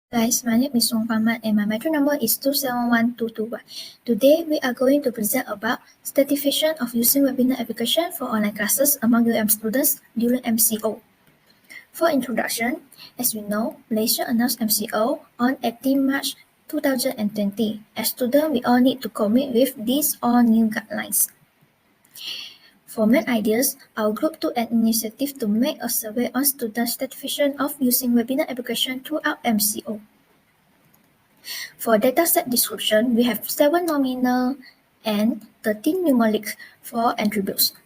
Guys, my name is Song Paman and my metro number is 271221. Today, we are going to present about certification of using webinar application for online classes among UM students during MCO. For introduction, as we know, Malaysia announced MCO on 18 March 2020. As students, we all need to commit with these all new guidelines. For main ideas, our group took an initiative to make a survey on student certification of using webinar application throughout MCO. For dataset description, we have 7 nominal and 13 numeric for attributes.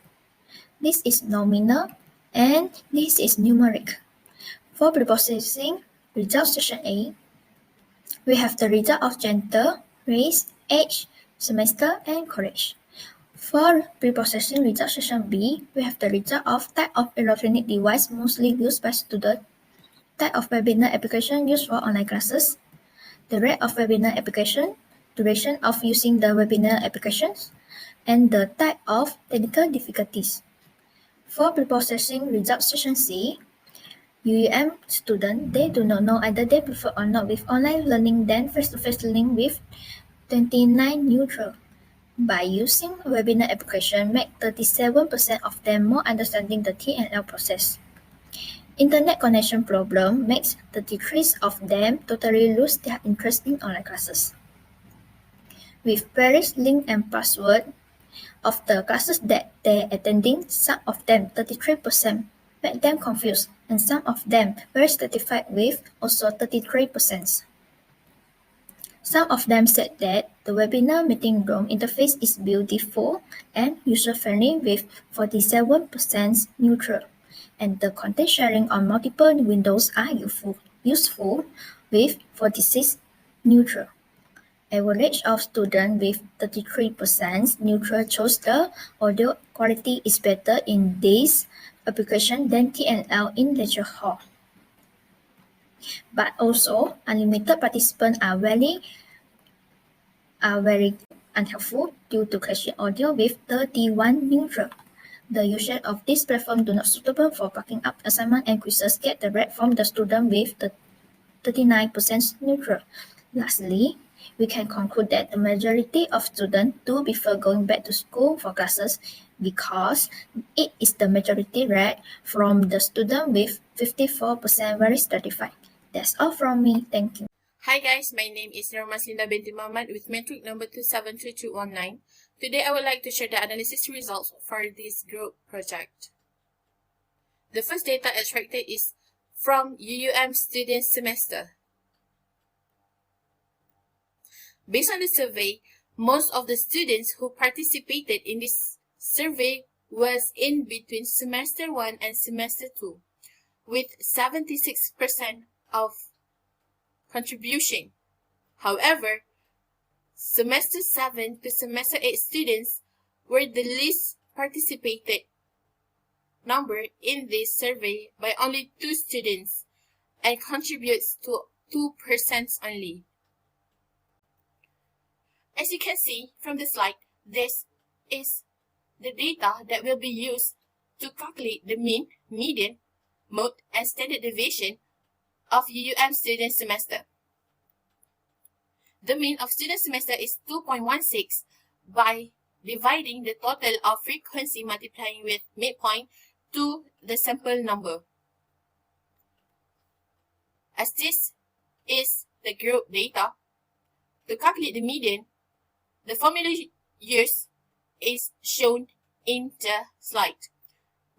This is nominal and this is numeric. For preprocessing result section A, we have the result of gender, race, age, semester, and college. For preprocessing result section B, we have the result of type of electronic device mostly used by students, type of webinar application used for online classes, the rate of webinar application, duration of using the webinar applications, and the type of technical difficulties. For preprocessing result section C, UUM students, they do not know either they prefer or not with online learning than face-to-face learning with 29 neutral. By using webinar application, make 37% of them more understanding the T&L process. Internet connection problem makes 33 of them totally lose their interest in online classes. With various link and password of the classes that they're attending, some of them, 33%, make them confused, and some of them very satisfied with, also 33%. Some of them said that the webinar meeting room interface is beautiful and user-friendly with 47% neutral, and the content sharing on multiple windows are useful with 46% neutral. Average of students with 33% neutral chose the audio quality is better in this application than T&L in lecture hall. But also, unlimited participants are very unhelpful due to crashing audio with 31 neutral. The usage of this platform do not suitable for backing up assignment and quizzes get the rate from the student with the 39% neutral. Lastly, we can conclude that the majority of students do prefer going back to school for classes because it is the majority rate from the student with 54% very satisfied. That's all from me. Thank you. Hi guys, my name is Linda binti Muhammad with metric number 273219. Today I would like to share the analysis results for this group project. The first data extracted is from UUM student semester. Based on the survey, most of the students who participated in this survey was in between semester 1 and semester 2, with 76% of contribution. However, semester 7 to semester 8 students were the least participated number in this survey by only 2 students and contributes to 2% only. As you can see from the slide, this is the data that will be used to calculate the mean, median, mode, and standard deviation of UUM student semester. The mean of student semester is 2.16 by dividing the total of frequency multiplying with midpoint to the sample number. As this is the group data, to calculate the median, the formula used is shown in the slide.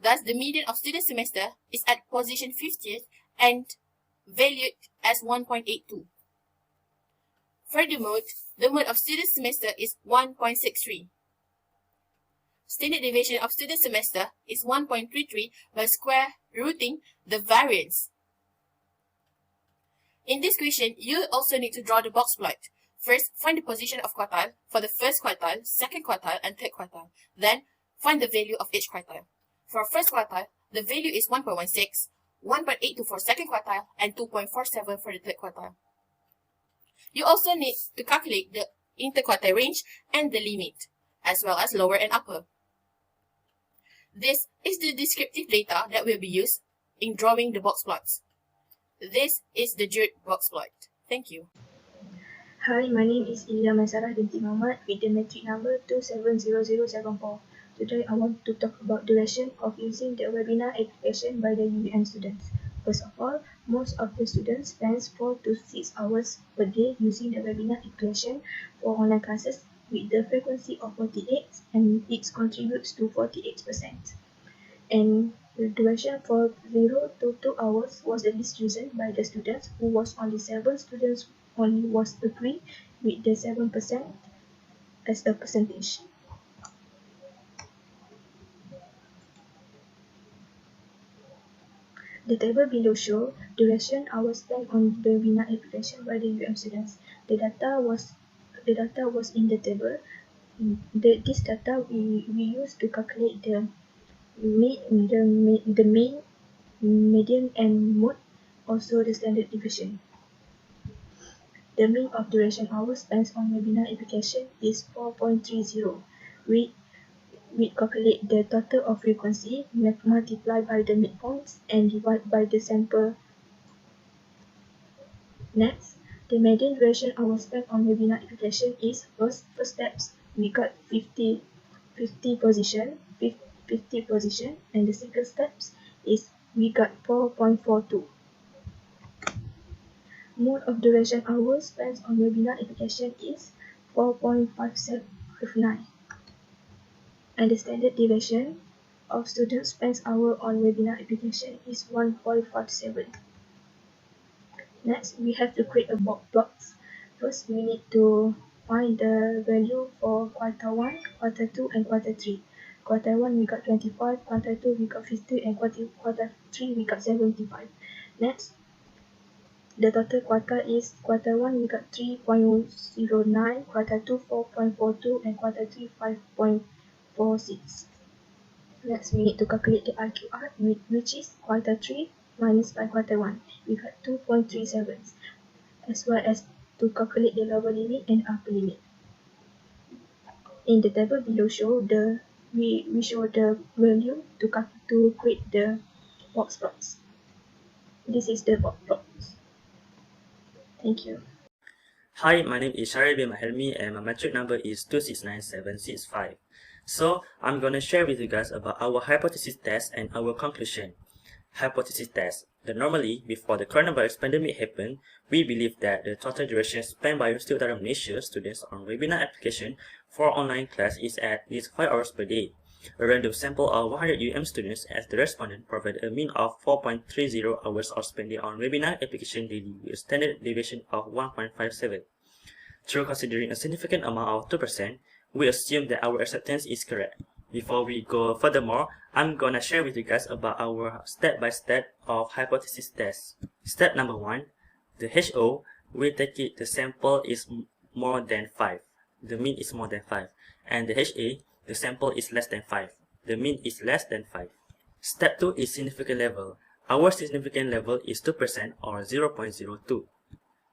Thus, the median of student semester is at position 50th and valued as 1.82. For the mode of student semester is 1.63. Standard deviation of student semester is 1.33 by square rooting the variance. In this question, you also need to draw the box plot. First, find the position of quartile for the first quartile, second quartile, and third quartile. Then, find the value of each quartile. For first quartile, the value is 1.16, 1.82 for second quartile, and 2.47 for the third quartile. You also need to calculate the interquartile range and the limit, as well as lower and upper. This is the descriptive data that will be used in drawing the box plots. This is the geared box plot. Thank you. Hi, my name is Ilya Masarah binti Muhammad with the metric number 270074. Today I want to talk about duration of using the webinar application by the UVM students. First of all, most of the students spend 4 to 6 hours per day using the webinar application for online classes with the frequency of 48 and it contributes to 48%. And the duration for 0 to 2 hours was the least chosen by the students, who was only 7 students only was agree with the 7% as a percentage. The table below show duration hours spent on the webinar application by the UM students. The data was in the table. This data we use to calculate the mean, median, and mode, also the standard deviation. The mean of duration hours spent on webinar application is 4.30. We calculate the total of frequency, multiply by the midpoints, and divide by the sample. Next, the median duration hours spent on webinar application is first steps. We got 50 position, and the second steps is we got 4.42. Mode of duration hours spent on webinar application is 4.5759. And the standard deviation of students spent hour on webinar application is 1.57. Next, we have to create a box. First, we need to find the value for quarter 1, quarter 2, and quarter 3. Quarter 1 we got 25, quarter 2 we got 50, and quarter 3 we got 75. Next, the total quarter is quarter 1 we got 3.09, quarter 2 4.42, and quarter 3 5.46. Next, we need to calculate the RQR, which is quarter 3 minus by quarter 1. We got 2.37, as well as to calculate the lower limit and upper limit. In the table below we show the value to create the box plots. This is the box plots. Thank you. Hi, my name is Shari bin Mahelmi and my metric number is 269765. So, I'm gonna share with you guys about our hypothesis test and our conclusion. Hypothesis test. Normally, before the coronavirus pandemic happened, we believe that the total duration spent by University Utara Malaysia students on webinar application for online class is at least 5 hours per day. A random sample of 100 UM students as the respondent provided a mean of 4.30 hours of spending on webinar application daily with a standard deviation of 1.57. Through considering a significant amount of 2%, we assume that our acceptance is correct. Before we go furthermore, I'm gonna share with you guys about our step-by-step of hypothesis test. Step number 1, the HO, we take it the sample is more than 5. The mean is more than 5. And the HA, the sample is less than 5. The mean is less than 5. Step 2 is significant level. Our significant level is 2% or 0.02.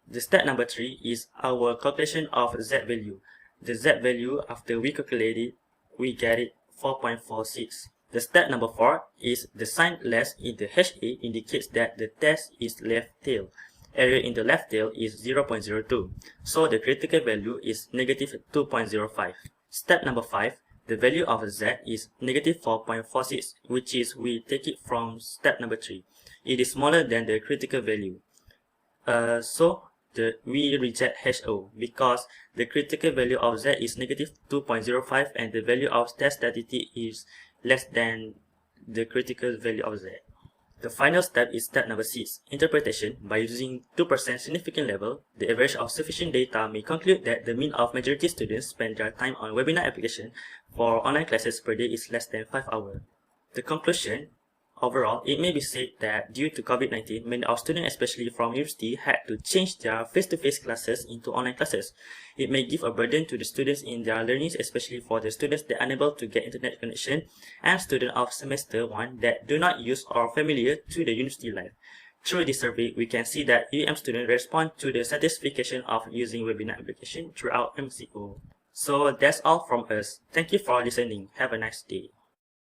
The step number 3 is our calculation of Z value. The Z value, after we calculate it, we get it 4.46. The step number 4 is the sign less in the HA indicates that the test is left tail. Area in the left tail is 0.02. So the critical value is negative 2.05. Step number 5, the value of Z is negative 4.46, which is we take it from step number 3. It is smaller than the critical value. We reject HO because the critical value of Z is negative 2.05 and the value of test statistic is less than the critical value of Z. The final step is step number 6, interpretation. By using 2% significant level, the average of sufficient data may conclude that the mean of majority students spend their time on webinar application for online classes per day is less than 5 hours. The conclusion. Overall, it may be said that due to COVID-19, many of students, especially from university, had to change their face-to-face classes into online classes. It may give a burden to the students in their learnings, especially for the students that are unable to get internet connection and students of semester 1 that do not use or familiar to the university life. Through this survey, we can see that UM students respond to the satisfaction of using webinar application throughout MCO. So that's all from us. Thank you for listening. Have a nice day.